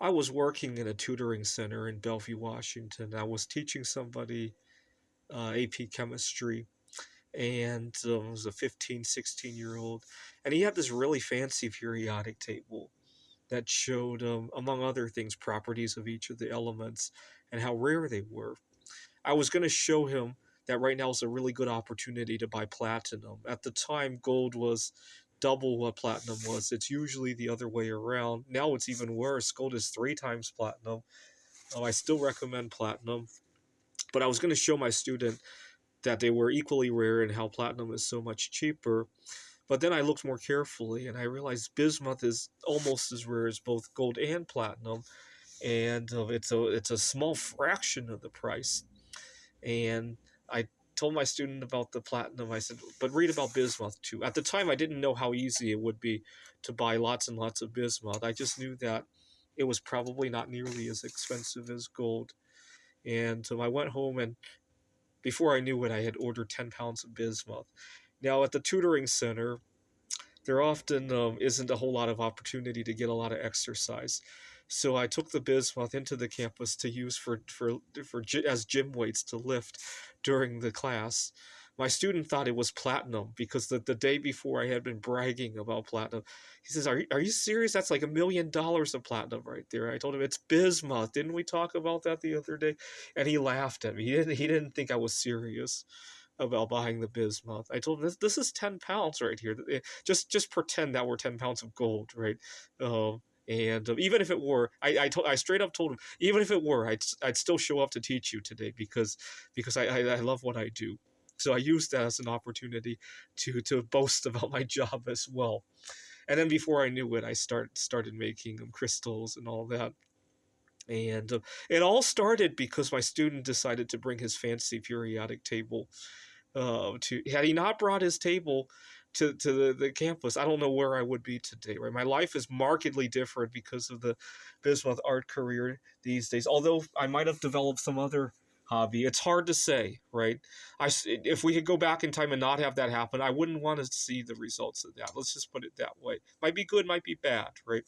I was working in a tutoring center in Bellevue, Washington. I was teaching somebody AP chemistry, and it was a 15, 16-year old. And he had this really fancy periodic table that showed, among other things, properties of each of the elements and how rare they were. I was going to show him that right now is a really good opportunity to buy platinum. At the time, gold was double what platinum was. It's usually the other way around. Now it's even worse. Gold is three times platinum. I still recommend platinum, but I was going to show my student that they were equally rare and how platinum is so much cheaper. But then I looked more carefully and I realized bismuth is almost as rare as both gold and platinum, and it's a small fraction of the price. And I told my student about the platinum. I said, but read about bismuth too. At the time, I didn't know how easy it would be to buy lots and lots of bismuth. I just knew that it was probably not nearly as expensive as gold. And I went home, and before I knew it, I had ordered 10 pounds of bismuth. Now, at the tutoring center, there often isn't a whole lot of opportunity to get a lot of exercise. So I took the bismuth into the campus to use as gym weights to lift during the class. My student thought it was platinum because the day before I had been bragging about platinum. He says, are you serious? That's like $1 million of platinum right there. I told him, it's bismuth. Didn't we talk about that the other day? And he laughed at me. He didn't think I was serious about buying the bismuth. I told him, this is 10 pounds right here. Just pretend that were 10 pounds of gold, right? And even if it were, I straight up told him, even if it were, I'd still show up to teach you today because I love what I do. So I used that as an opportunity to boast about my job as well. And then before I knew it, I started making crystals and all that. And it all started because my student decided to bring his fancy periodic table. To Had he not brought his table to the campus, I don't know where I would be today. Right, my life is markedly different because of the bismuth art career these days. Although I might have developed some other hobby, it's hard to say. Right, if we could go back in time and not have that happen, I wouldn't want to see the results of that. Let's just put it that way. Might be good, might be bad. Right,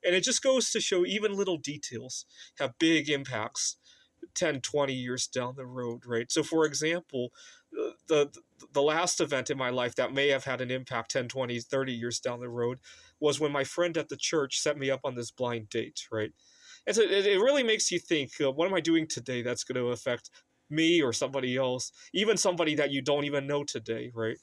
and it just goes to show even little details have big impacts 10, 20 years down the road, right? So, for example, the the last event in my life that may have had an impact 10, 20, 30 years down the road was when my friend at the church set me up on this blind date, right? And so it really makes you think, what am I doing today that's going to affect me or somebody else, even somebody that you don't even know today, right?